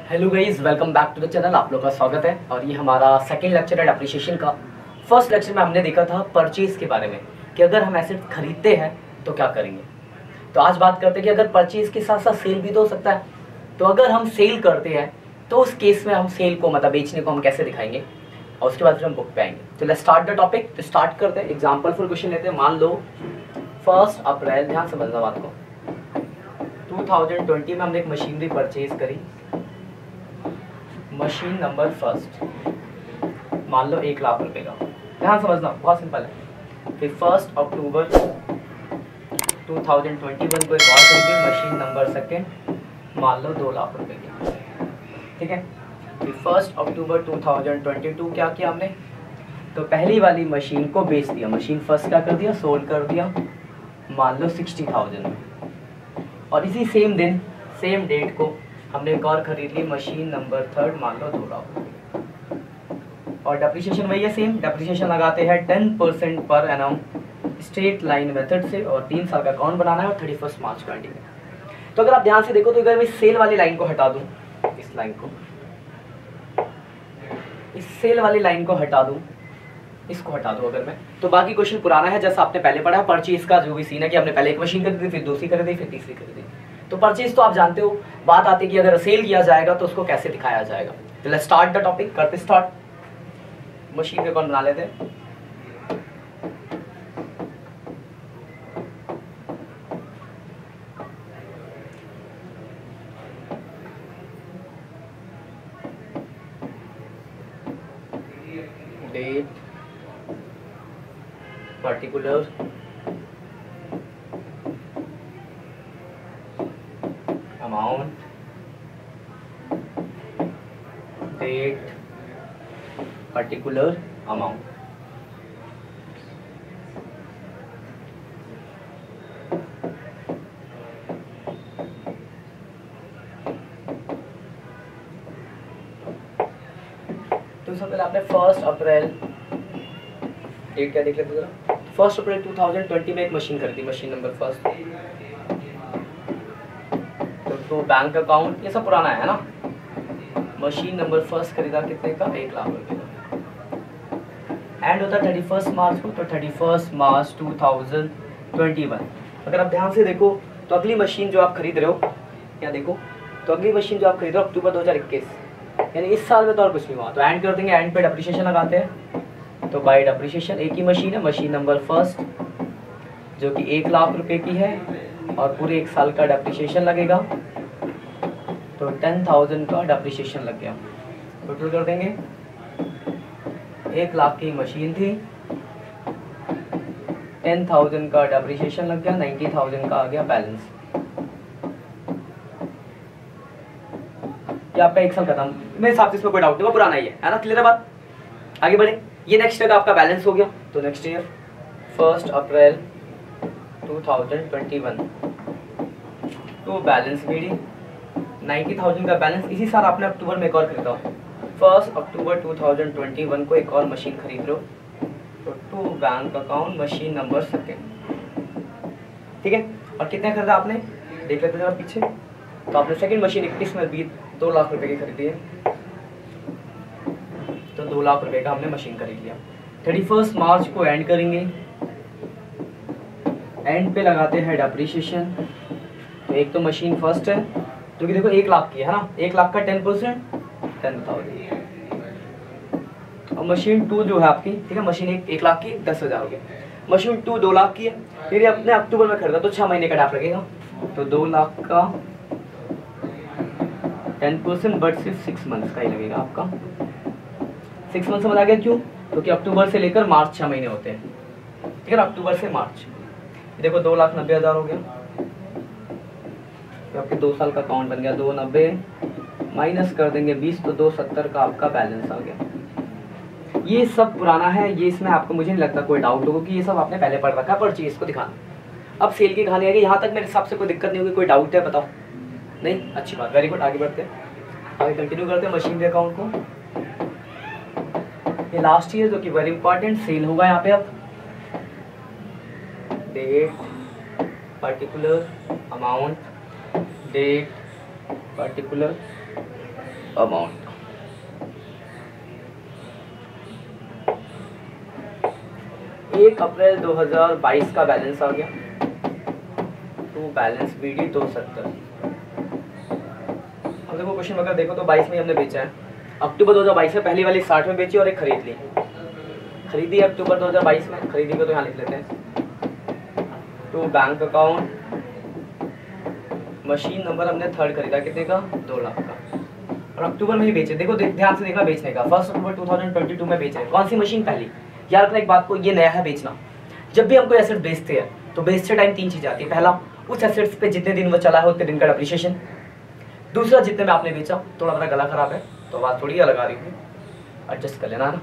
Hello guys, welcome back to the channel. आप लोग का स्वागत है और ये हमारा सेकंड लेक्चर है डेप्रिसिएशन का। फर्स्ट लेक्चर में हमने देखा था परचेज के बारे में कि अगर हम एसेट खरीदते हैं तो क्या करेंगे। तो आज बात करते हैं कि अगर परचेज के साथ साथ सेल भी तो हो सकता है। तो अगर हम सेल करते हैं तो उस केस में हम सेल को मतलब बेचने को हम कैसे दिखाएंगे और उसके बाद फिर हम बुक पे आएंगे। तो लेट्स स्टार्ट द टॉपिक। तो स्टार्ट करते हैं। एग्जाम्पल फॉर क्वेश्चन लेते हैं। मान लो 1 अप्रैल, ध्यान समझना बात को, 2020 में हमने एक मशीनरी परचेज करी। मशीन नंबर फर्स्ट, मान लो 1 लाख रुपए का। ध्यान समझना, बहुत सिंपल है। फिर 1 अक्टूबर 2021 को एक और खरीदी मशीन नंबर सेकेंड, मान लो 2 लाख रुपए की। ठीक है। फिर 1 अक्टूबर 2022 क्या किया हमने, तो पहली वाली मशीन को बेच दिया। मशीन फर्स्ट क्या कर दिया, सोल्ड कर दिया, मान लो 60,000 में। और इसी सेम दिन सेम डेट को हमने एक और खरीद ली मशीन नंबर थर्ड, मान लो 2 लाख। और डेप्रिसिएशन वही है सेम। डेप्रिसिएशन लगाते हैं 10% per annum straight line method से और 3 साल का अकाउंट बनाना है और 31 मार्च का एंडिंग है। तो अगर आप ध्यान से देखो तो अगर मैं सेल वाली लाइन को हटा दूं, इस लाइन को, इस सेल वाली लाइन को हटा दूं, इसको हटा दूं अगर मैं, तो बाकी क्वेश्चन पुराना है जैसा आपने पहले पढ़ा। परचेज का जो भी सीन है कि हमने पहले एक मशीन खरीदी, फिर दूसरी खरीदी, फिर तीसरी खरीदी। तो परचेज तो आप जानते हो। बात आती है कि अगर सेल किया जाएगा तो उसको कैसे दिखाया जाएगा। तो लेट्स स्टार्ट द टॉपिक। करते स्टार्ट। मशीन पे कौन बना लेते हैं। Date, particular, amount, date, particular, amount. तो सबसे पहले आपने 1 अप्रैल, डेट क्या देख लेते जरा। 1 अप्रैल 2020 में एक मशीन खरीदी, मशीन नंबर फर्स्ट। तो बैंक अकाउंट ये सब पुराना है ना। मशीन नंबर फर्स्ट खरीदा कितने का, 1 लाख रुपए का। एंड होता है 31 मार्च को, तो 31 मार्च 2021। अगर आप ध्यान से देखो तो अगली मशीन जो आप खरीद रहे हो, या देखो तो अगली मशीन जो आप खरीद रहे हो अक्टूबर 2021, यानी इस साल में तो और कुछ नहीं हुआ। तो एंड कर देंगे, एंड पे डेप्रिसिएशन लगाते हैं। तो बाय डेप्रिसिएशन एक ही मशीन है, मशीन नंबर फर्स्ट, जो कि 1 लाख रुपए की है और पूरे 1 साल का डेप्रिसिएशन लगेगा। तो 10,000 का डेप्रिसिएशन लग गया। टोटल कर देंगे, 1 लाख की मशीन थी, 10,000 का डेप्रिसिएशन लग गया, 90,000 का आ गया बैलेंस। ये आपका 1 साल खत्म। मेरे हिसाब से इसमें कोई डाउट नहीं, वो पुराना ही है ना। क्लियर है बात। आगे बढ़े। ये नेक्स्ट ईयर का आपका बैलेंस हो गया। तो नेक्स्ट ईयर 1 अप्रैल 2021 तो बैलेंस मेरी 90,000 का बैलेंस। इसी साल आपने अक्टूबर में एक और खरीदा। 1 अक्टूबर 2021 को एक और मशीन खरीद रहे हो। तो to bank account machine number second. ठीक है। और कितने खरीदा आपने, देख लेते जरा पीछे। तो आपने सेकंड मशीन 21 में भी 2 लाख रुपए की खरीदी है। तो 2 लाख रुपए का हमने मशीन खरीद लिया। 31 मार्च को एंड करेंगे। एंड पे लगाते हैं डेप्रिसिएशन। तो एक तो मशीन फर्स्ट है जो कि देखो 1 लाख की है ना। 1 लाख का 10%, 10,000। और मशीन 2 जो है आपकी, ठीक है, मशीन 1 लाख की 10,000 हो गया। मशीन 2 2 लाख की है, फिर अपने अक्टूबर में खरीदा तो 6 महीने का डैप लगेगा। तो 2 लाख का 10%, बट सिर्फ 6 मंथ्स का ही लगेगा आपका। 6 मंथ समझ आ गया क्यों, क्योंकि अक्टूबर से लेकर मार्च 6 महीने होते हैं। ठीक है ना, अक्टूबर से मार्च। देखो 2,90,000 हो गया। तो आपके 2 साल का अकाउंट बन गया। 290 माइनस कर देंगे 20, तो 270 का आपका बैलेंस आ गया। ये सब पुराना है, ये इसमें आपको मुझे नहीं लगता कोई डाउट होगा कि ये सब आपने पहले पढ़ रखा है परचेज को दिखाना। अब सेल की कहानी आएगी। यहाँ तक मेरे हिसाब से कोई दिक्कत नहीं होगी। कोई डाउट है बताओ। नहीं, अच्छी बात, वेरी गुड। आगे बढ़ते हैं, आगे कंटिन्यू करते हैं मशीनरी अकाउंट को। ये लास्ट ईयर जो कि वेरी इंपॉर्टेंट, सेल होगा यहाँ पे। अब date, particular, amount, date, particular, amount. एक अप्रैल 2022 का बैलेंस आ गया, तो बैलेंस BD 270। अब देखो क्वेश्चन अगर देखो तो 22 में हमने बेचा है, अक्टूबर 2022 में पहली वाली 60 में बेची और एक खरीद ली, खरीदी अक्टूबर 2022 में, खरीदी को तो यहाँ लिख लेते हैं। तो बैंक अकाउंट, मशीन नंबर हमने थर्ड खरीदा कितने का, 2 लाख का, और अक्टूबर में ही बेचे। देखो ध्यान से देखना बेचने का, 1 अक्टूबर 2022 में बेचे। कौन सी मशीन, पहली। याद रखना एक बात को, ये नया है बेचना। जब भी हम कोई एसेट बेचते हैं तो बेचते टाइम 3 चीज़ आती है। पहला, उस एसेट्स पे जितने दिन वो चला है उतने दिन का डेप्रिसिएशन। दूसरा, जितने में आपने बेचा। थोड़ा मेरा गला खराब है तो बात थोड़ी अलग आ रही है, एडजस्ट कर लेना ना।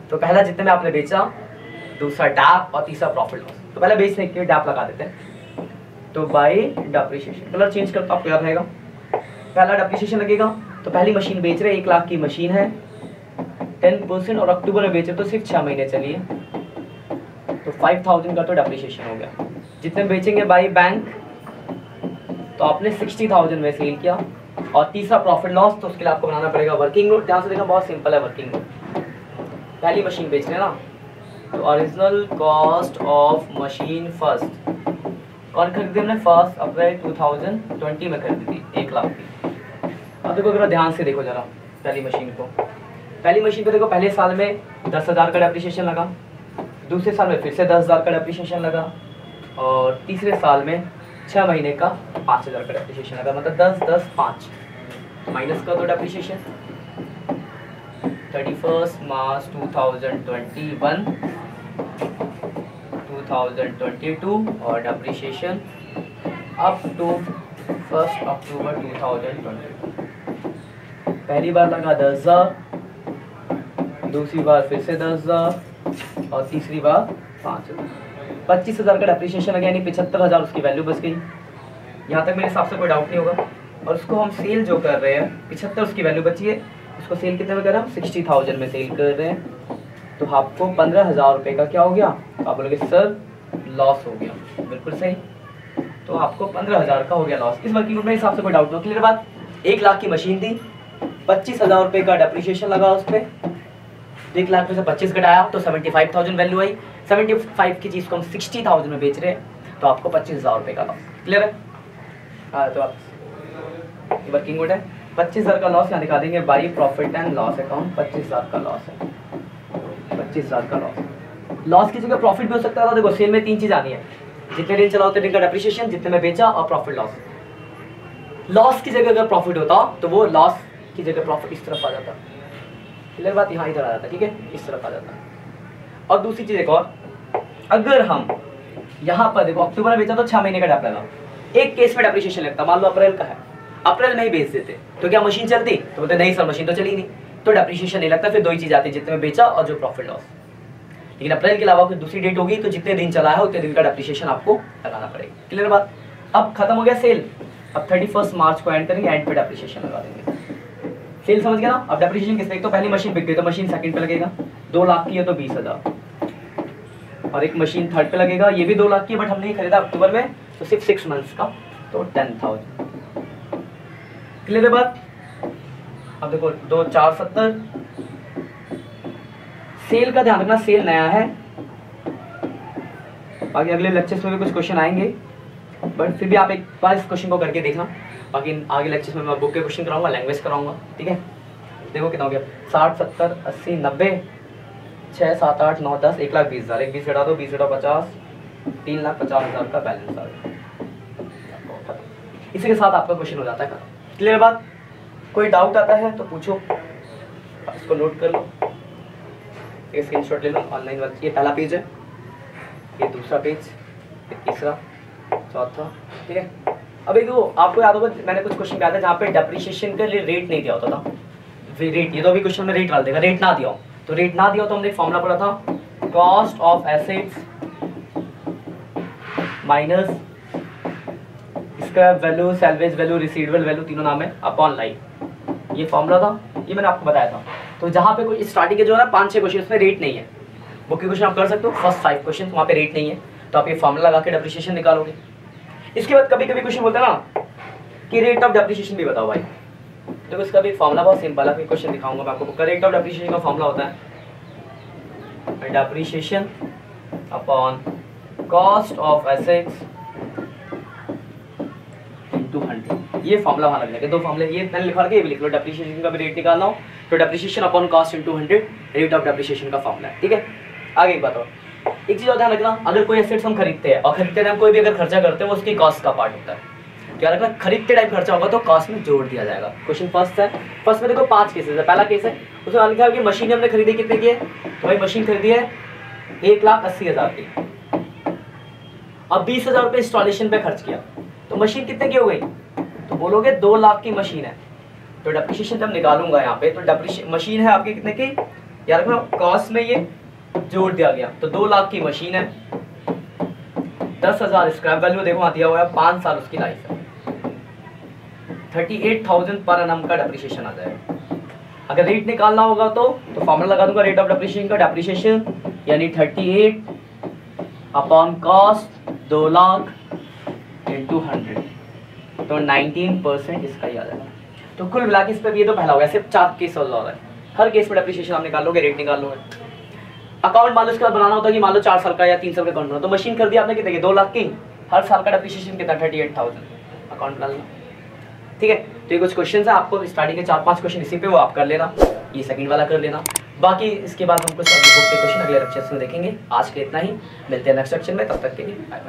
तो पहला जितने में आपने बेचा, दूसरा डैप, और तीसरा प्रॉफिट लॉस। तो पहले बेचने के डैप लगा देते हैं, तो बाय डेप्रिसिएशन। कलर चेंज करता आपको याद रहेगा। पहला डेप्रिसिएशन लगेगा, तो पहली मशीन बेच रहे 1 लाख की मशीन है, 10%, और अक्टूबर में बेचे तो सिर्फ 6 महीने चलिए, तो 5000 का तो डेप्रिसिएशन हो गया। जितने बेचेंगे बाय बैंक, तो आपने 60,000 में सेल किया। और तीसरा प्रॉफिट लॉस, तो उसके लिए आपको बनाना पड़ेगा वर्किंग नोट। ध्यान से देखना, बहुत सिंपल है वर्किंग नोट। पहली मशीन बेच रहे हैं ना, तो original cost of machine first, कौन खरीदी हमने, 1 अप्रैल 2020 में खरीदी थी, 1 लाख की। अब देखो जरा ध्यान से देखो जरा पहली मशीन को। पहली मशीन को देखो, पहले साल में 10,000 का डेप्रिसिएशन लगा, दूसरे साल में फिर से 10,000 का डेप्रिसिएशन लगा, और तीसरे साल में 6 महीने का 5,000 का डेप्रिसिएशन लगा। मतलब 10, 10, 5 माइनस का तो डेप्रिसिएशन 31 मार्च 2021, 2022, और डेप्रिसिएशन अप टू 1 अक्टूबर 2022। पहली बार लगा 10,000, दूसरी बार फिर से 10,000, और तीसरी बार 5,000। 25,000 का डेप्रिसिएशन लगा, यानी 75,000 उसकी वैल्यू बच गई। यहाँ तक मेरे हिसाब से कोई डाउट नहीं होगा। और उसको हम सेल जो कर रहे हैं, 75 उसकी वैल्यू बची है, उसको सेल कितने में कर रहे हैं, 60,000 में सेल कर रहे हैं। तो आपको 15,000 रुपये का क्या हो गया, आप बोलोगे सर लॉस हो गया। बिल्कुल सही, तो आपको 15,000 का हो गया लॉस। इस वर्किंग नोट में हिसाब से कोई डाउट नहीं। क्लियर बात। 1 लाख की मशीन थी, 25,000 रुपये का डेप्रिसिएशन लगा उस पर, 1 लाख में से 25 घटाया तो 75,000 वैल्यू आई। 75 की चीज़ को हम 60,000 में बेच रहे हैं, तो आपको 25,000 रुपये का लॉस। क्लियर है। हाँ, तो आप वर्किंग नोट है, 25,000 का लॉस यहाँ दिखा देंगे by profit and loss account. 25,000 का लॉस है, 25,000 का लॉस। लॉस की जगह प्रॉफिट भी हो सकता है। देखो सेल में 3 चीज़ आनी है, जितने दिन चला उतने दिन का डेप्रिसिएशन, जितने में बेचा, और प्रॉफिट लॉस। लॉस की जगह अगर प्रॉफिट होता तो वो लॉस की जगह प्रॉफिट इस तरफ आ जाता। क्लियर बात, यहाँ इधर आ जाता, ठीक है, इस तरफ आ जाता। और दूसरी चीज़ एक और, अगर हम यहाँ पर देखो अक्टूबर में बेचा तो 6 महीने का डेप लगा, एक केस में डेप्रिसिएशन लगता, मान लो अप्रैल का है, अप्रैल में ही बेच देते तो क्या मशीन चलती, तो बोलते नहीं सर मशीन तो चली नहीं, तो डेप्रिसिएशन नहीं लगता। फिर 2 ही चीज़ आती है, जितने में बेचा और जो प्रॉफिट लॉस। लेकिन अप्रैल के अलावा कोई दूसरी डेट होगी तो जितने दिन चला है उतने दिन का डेप्रिसिएशन आपको लगाना पड़ेगा। क्लियर बात। अब खत्म हो गया सेल, अब 31 मार्च को एंड करेंगे, एंड पे डेप्रिसिएशन लगा देंगे। सेल समझ गया ना। अब डेप्रिसिएशन किस पे, तो पहली मशीन बिक गई तो मशीन सेकंड पे लगेगा, 2 लाख की है तो 20,000, और एक मशीन थर्ड पे लगेगा, ये भी 2 लाख की है बट हमने खरीदा अक्टूबर में, तो सिर्फ 6 मंथ्स का, तो 10,000। क्लियर है बात। अब देखो 2, 4, 70। सेल का ध्यान रखना, सेल नया है, बाकी अगले लेक्चर्स में भी कुछ क्वेश्चन आएंगे, बट फिर भी आप एक बार इस क्वेश्चन को करके देखना। बाकी आगे लेक्चर्स में मैं बुक के क्वेश्चन कराऊंगा, लैंग्वेज कराऊंगा, ठीक है। देखो कितना हो गया, 60, 70, 80, 90, 6, 7, 8, 9, 10, 1,20,000, 20 घटा दो, 20 घटा 50, 3,50,000 का बैलेंस आ गया। इसी के साथ आपका क्वेश्चन हो जाता है। क्लियर बात। कोई डाउट आता है तो पूछो, इसको नोट कर लो, एक स्क्रीनशॉट ले लो ऑनलाइन वाला। ये पहला पेज है, ये दूसरा पेज, ये तीसरा, चौथा, ठीक है। अभी तो आपको याद होगा मैंने कुछ क्वेश्चन किया था जहाँ पे डेप्रिसिएशन के लिए रेट नहीं दिया होता था, रेट, ये तो अभी क्वेश्चन में रेट डाल देगा, रेट ना दिया हो तो रेट ना दिया हो तो हमने एक फॉर्मूला पढ़ा था, cost of assets minus scrap value, salvage value, receivable value, तीनों नाम है, अपॉन लाइफ। ये फॉर्मूला था, ये मैंने आपको बताया था। तो जहाँ पे कोई स्टार्टिंग के जो है ना 5-6 क्वेश्चन उसमें रेट नहीं है, बुक के क्वेश्चन आप कर सकते हो, फर्स्ट 5 क्वेश्चन वहाँ पे रेट नहीं है, तो आप ये फॉर्मूला लगा के डेप्रिसिएशन निकालोगे। इसके बाद कभी कभी क्वेश्चन बोलते हैं ना कि रेट ऑफ डेप्रिसिएशन भी बताओ भाई, देखो इसका भी फॉर्मूला बहुत सिंपल है, क्वेश्चन दिखाऊंगा मैं आपको। रेट ऑफ डेप्रिसिएशन का फॉर्मूला होता है depreciation upon cost of assets into 100। ये फॉर्मूला वहां लग जाएगा, दो फॉर्मूले ये मैंने लिखा रखा है, ये भी लिख लो। डेप्रिसिएशन का भी रेट निकालना हो तो depreciation upon cost into 100 rate of depreciation का फॉर्मूला है, ठीक है। आगे एक बात और, एक चीज और ध्यान रखना, अगर कोई एसेट्स हम खरीदते हैं और खरीदते टाइम कोई भी अगर खर्चा करते हैं वो उसकी कॉस्ट का पार्ट होता है। क्या रखना, खरीदते टाइम खर्चा होगा तो कॉस्ट में जोड़ दिया जाएगा। क्वेश्चन फर्स्ट है, फर्स्ट में देखो 5 केसेस है। पहला केस है उसमें लिखा है कि मशीन हमने खरीदी कितने की है, तो भाई मशीन खरीदी है 1,80,000 की। अब 20,000 रुपये इंस्टॉलेशन पे खर्च किया, तो मशीन कितने की हो गई, तो बोलोगे 2 लाख की मशीन है। तो डेप्रिसिएशन जब निकालूंगा यहाँ पे, तो डेप्रिसिएशन मशीन है आपकी कितने की, यार रखना कॉस्ट में ये जोड़ दिया गया, तो 2 लाख की मशीन है। 10,000 स्क्रैप वैल्यू देखो वहाँ दिया हुआ है, 5 साल उसकी लाइफ है। 38,000 पर एनम का डेप्रिसिएशन आ जाएगा। अगर रेट निकालना होगा तो फॉर्मूला लगा दूंगा रेट ऑफ डेप्रिसिएशन का, डेप्रिसिएशन यानी 38 अपॉन कॉस्ट 2 लाख इंटू 100, तो 19% इसका ही आ जाएगा। तो कुल मिला के इस पर ये तो पहला हो गया, सिर्फ 4 केस हो रहा है। हर केस में डेप्रिसिएशन आप निकाल लोगे, रेट निकाल लोगे। अकाउंट मान लो इसका बनाना होता है कि मान लो 4 साल का या 3 साल का अकाउंट बना, तो मशीन कर दिया आपने कितने की, 2 लाख की, हर साल का डेप्रिसिएशन कितना 38,000, अकाउंट बना लेना, ठीक है। तो ये कुछ क्वेश्चन है, आपको स्टार्टिंग के 4-5 क्वेश्चन इसी पे वो आप कर लेना, ये सेकंड वाला कर लेना। बाकी इसके बाद हम कुछ बुक के क्वेश्चन अगले लेक्चर्स में देखेंगे। आज के इतना ही, मिलते हैं नेक्स्ट सेक्शन में, तब तक के लिए बाय बाय।